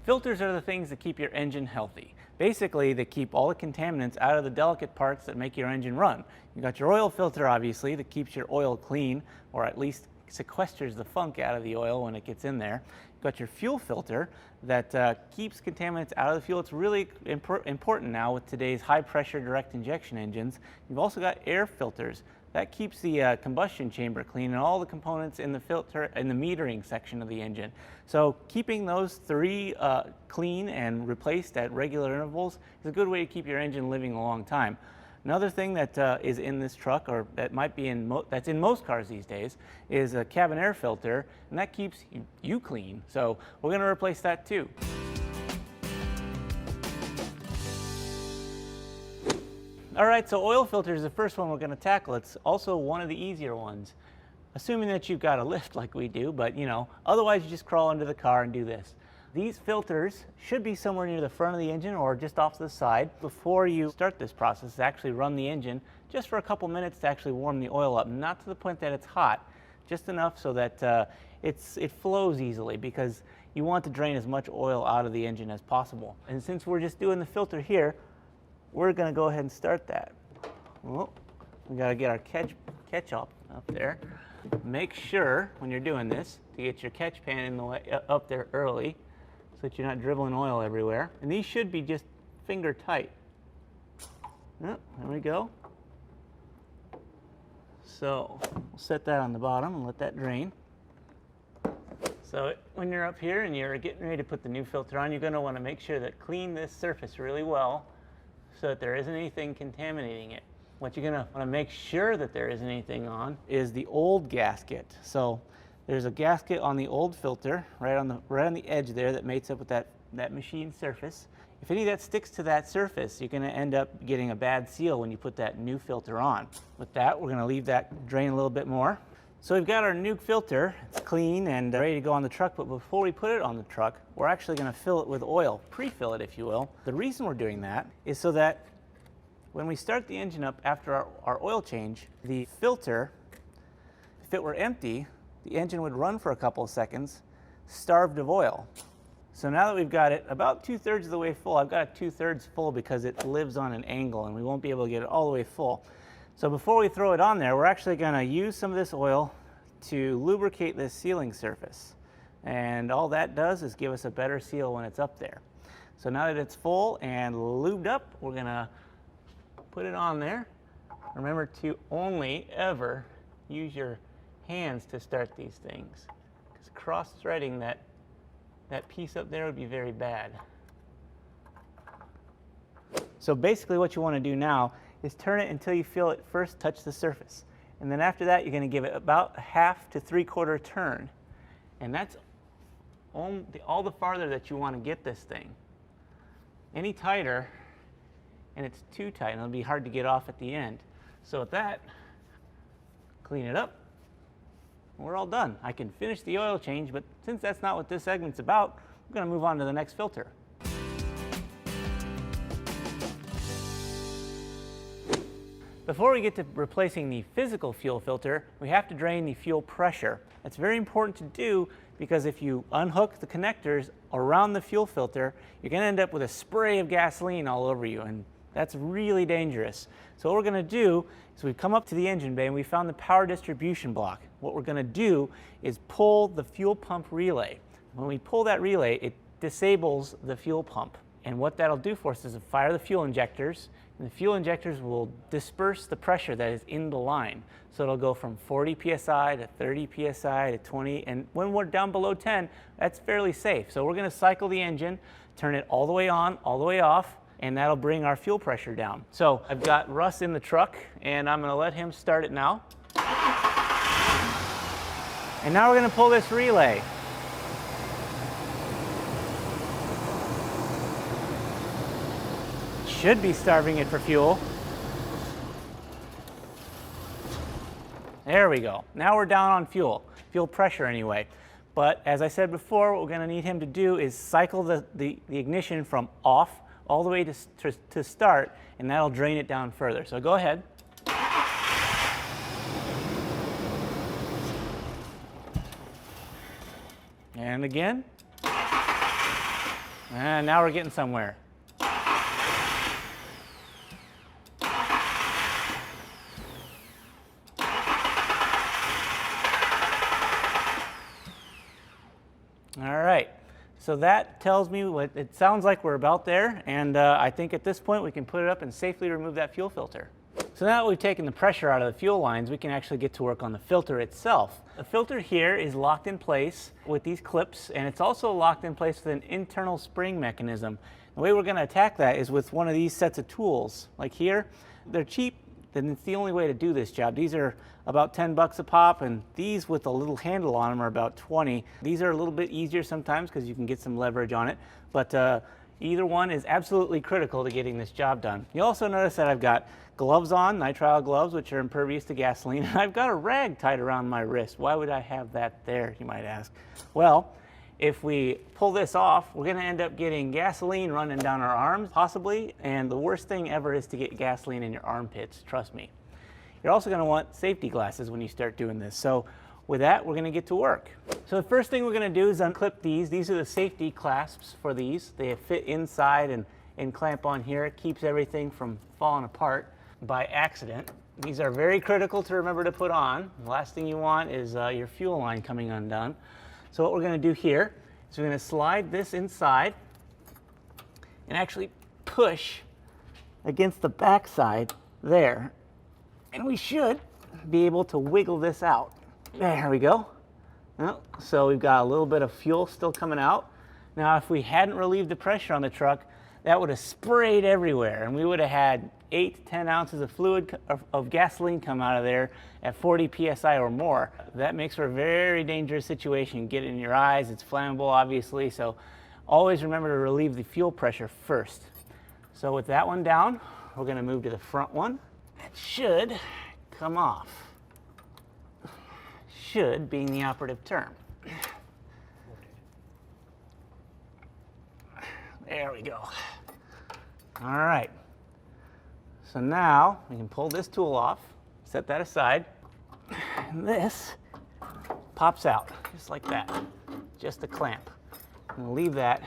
Filters are the things that keep your engine healthy. Basically, they keep all the contaminants out of the delicate parts that make your engine run. You got your oil filter, obviously, that keeps your oil clean, or at least sequesters the funk out of the oil when it gets in there. You've got your fuel filter that keeps contaminants out of the fuel. It's really important now with today's high pressure direct injection engines. You've also got air filters. That keeps the combustion chamber clean and all the components in the filter and the metering section of the engine. So keeping those three clean and replaced at regular intervals is a good way to keep your engine living a long time. Another thing that is in this truck, or that might be that's in most cars these days, is a cabin air filter, and that keeps you clean. So we're going to replace that too. All right, so oil filter is the first one we're going to tackle. It's also one of the easier ones, assuming that you've got a lift like we do, but otherwise you just crawl under the car and do this. These filters should be somewhere near the front of the engine or just off to the side. Before you start this process, actually run the engine just for a couple minutes to actually warm the oil up, not to the point that it's hot, just enough so that it flows easily, because you want to drain as much oil out of the engine as possible. And since we're just doing the filter here, we're going to go ahead and start that. Well, we got to get our catch up there. Make sure when you're doing this to get your catch pan in the way up there early, so that you're not dribbling oil everywhere. And these should be just finger tight. Yep, there we go. So we'll set that on the bottom and let that drain. So when you're up here and you're getting ready to put the new filter on, you're going to want to make sure that clean this surface really well, so that there isn't anything contaminating it. What you're gonna wanna make sure that there isn't anything on is the old gasket. So there's a gasket on the old filter right on the edge there that mates up with that machined surface. If any of that sticks to that surface, you're gonna end up getting a bad seal when you put that new filter on. With that, we're gonna leave that drain a little bit more. So we've got our new filter. It's clean and ready to go on the truck, but before we put it on the truck, we're actually going to fill it with oil, pre-fill it if you will. The reason we're doing that is so that when we start the engine up after our oil change, the filter, if it were empty, the engine would run for a couple of seconds, starved of oil. So now that we've got it about 2/3 of the way full, I've got it 2/3 full because it lives on an angle and we won't be able to get it all the way full. So before we throw it on there, we're actually going to use some of this oil to lubricate this sealing surface. And all that does is give us a better seal when it's up there. So now that it's full and lubed up, we're going to put it on there. Remember to only ever use your hands to start these things, because cross-threading that piece up there would be very bad. So basically what you want to do now is turn it until you feel it first touch the surface. And then after that, you're going to give it about a 1/2 to 3/4 turn. And that's all the farther that you want to get this thing. Any tighter, and it's too tight, and it'll be hard to get off at the end. So with that, clean it up. We're all done. I can finish the oil change, but since that's not what this segment's about, we're going to move on to the next filter. Before we get to replacing the physical fuel filter, we have to drain the fuel pressure. That's very important to do because if you unhook the connectors around the fuel filter, you're going to end up with a spray of gasoline all over you, and that's really dangerous. So what we're going to do is we come up to the engine bay and we found the power distribution block. What we're going to do is pull the fuel pump relay. When we pull that relay, it disables the fuel pump. And what that'll do for us is fire the fuel injectors, and the fuel injectors will disperse the pressure that is in the line. So it'll go from 40 psi to 30 psi to 20, and when we're down below 10, that's fairly safe. So we're going to cycle the engine, turn it all the way on, all the way off, and that'll bring our fuel pressure down. So I've got Russ in the truck, and I'm going to let him start it now. And now we're going to pull this relay. Should be starving it for fuel. There we go. Now we're down on fuel pressure anyway. But as I said before, what we're going to need him to do is cycle the ignition from off all the way to start, and that'll drain it down further. So go ahead. And again. And now we're getting somewhere. All right, so that tells me what it sounds like we're about there, and I think at this point we can put it up and safely remove that fuel filter. So now that we've taken the pressure out of the fuel lines, we can actually get to work on the filter itself. The filter here is locked in place with these clips, and it's also locked in place with an internal spring mechanism. The way we're going to attack that is with one of these sets of tools. Like here, they're cheap, then it's the only way to do this job. These are about 10 bucks a pop, and these with a little handle on them are about 20. These are a little bit easier sometimes because you can get some leverage on it, but either one is absolutely critical to getting this job done. You'll also notice that I've got gloves on, nitrile gloves, which are impervious to gasoline, and I've got a rag tied around my wrist. Why would I have that there, you might ask? Well, if we pull this off, we're gonna end up getting gasoline running down our arms, possibly, and the worst thing ever is to get gasoline in your armpits, trust me. You're also gonna want safety glasses when you start doing this. So with that, we're gonna get to work. So the first thing we're gonna do is unclip these. These are the safety clasps for these. They fit inside and clamp on here. It keeps everything from falling apart by accident. These are very critical to remember to put on. The last thing you want is your fuel line coming undone. So what we're gonna do here is we're gonna slide this inside and actually push against the backside there. And we should be able to wiggle this out. There we go. Well, so we've got a little bit of fuel still coming out. Now, if we hadn't relieved the pressure on the truck, that would have sprayed everywhere, and we would have had 8 to 10 ounces of fluid of gasoline come out of there at 40 psi or more. That makes for a very dangerous situation. Get it in your eyes. It's flammable, obviously, so always remember to relieve the fuel pressure first. So with that one down, we're going to move to the front one. It should come off. Should being the operative term. There we go. All right. So now we can pull this tool off, set that aside, and this pops out just like that, just a clamp. And we'll leave that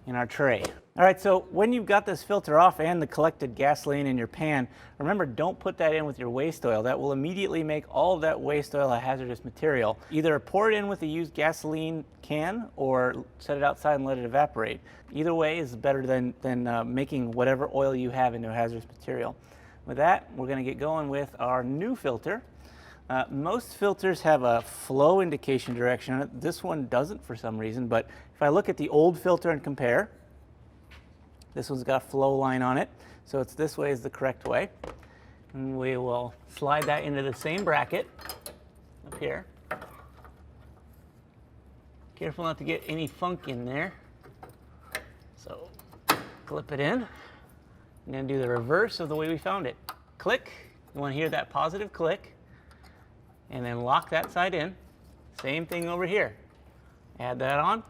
in our tray. All right, so when you've got this filter off and the collected gasoline in your pan, remember, don't put that in with your waste oil. That will immediately make all of that waste oil a hazardous material. Either pour it in with a used gasoline can or set it outside and let it evaporate. Either way is better than making whatever oil you have into a hazardous material. With that, we're gonna get going with our new filter. Most filters have a flow indication direction on it. This one doesn't for some reason, but if I look at the old filter and compare, this one's got a flow line on it, so it's this way is the correct way. And we will slide that into the same bracket up here. Careful not to get any funk in there. So clip it in. I'm going to do the reverse of the way we found it. Click. You want to hear that positive click. And then lock that side in. Same thing over here. Add that on.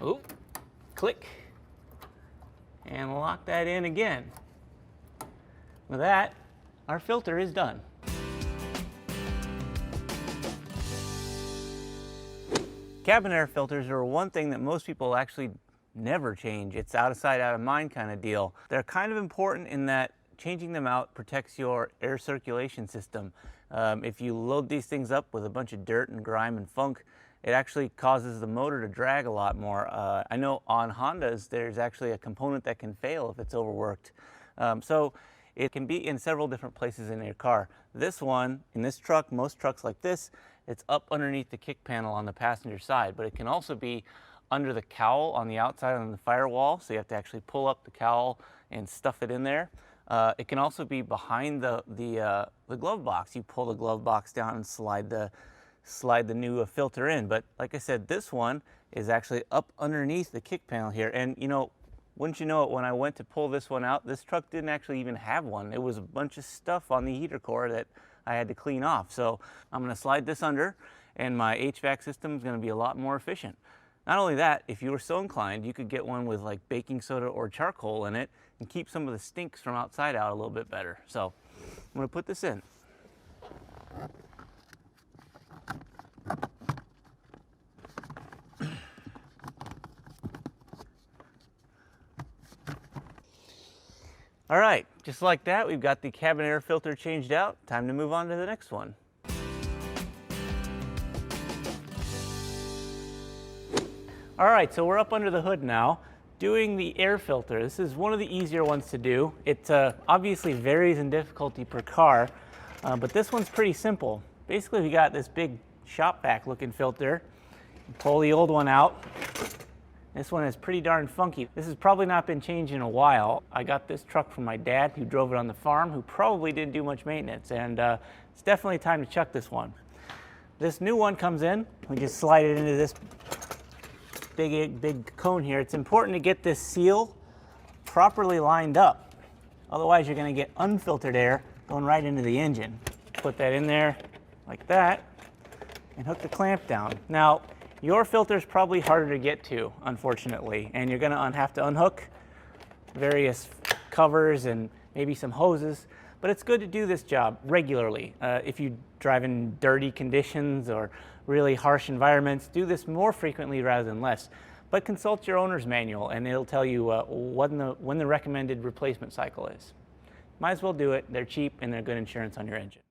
Ooh. Click. And lock that in again. With that, our filter is done. Cabin air filters are one thing that most people actually never change. It's out of sight, out of mind kind of deal. They're kind of important in that changing them out protects your air circulation system. If you load these things up with a bunch of dirt and grime and funk, it actually causes the motor to drag a lot more. I know on Hondas, there's actually a component that can fail if it's overworked. So it can be in several different places in your car. This one, in this truck, most trucks like this, it's up underneath the kick panel on the passenger side, but it can also be under the cowl on the outside on the firewall, so you have to actually pull up the cowl and stuff it in there. It can also be behind the glove box. You pull the glove box down and slide the new filter in. But like I said, this one is actually up underneath the kick panel here. And you know, wouldn't you know it, when I went to pull this one out, this truck didn't actually even have one. It was a bunch of stuff on the heater core that I had to clean off. So I'm gonna slide this under and my HVAC system is gonna be a lot more efficient. Not only that, if you were so inclined, you could get one with like baking soda or charcoal in it and keep some of the stinks from outside out a little bit better. So I'm gonna put this in. All right, just like that, we've got the cabin air filter changed out. Time to move on to the next one. All right, so we're up under the hood now, doing the air filter. This is one of the easier ones to do. It obviously varies in difficulty per car, but this one's pretty simple. Basically, we got this big shop vac looking filter. Pull the old one out. This one is pretty darn funky. This has probably not been changed in a while. I got this truck from my dad, who drove it on the farm, who probably didn't do much maintenance, and it's definitely time to chuck this one. This new one comes in. We just slide it into this big cone here. It's important to get this seal properly lined up. Otherwise, you're going to get unfiltered air going right into the engine. Put that in there like that and hook the clamp down. Now, your filter is probably harder to get to, unfortunately, and you're going to have to unhook various covers and maybe some hoses, but it's good to do this job regularly. If you drive in dirty conditions or really harsh environments, do this more frequently rather than less. But consult your owner's manual and it'll tell you when the recommended replacement cycle is. Might as well do it. They're cheap and they're good insurance on your engine.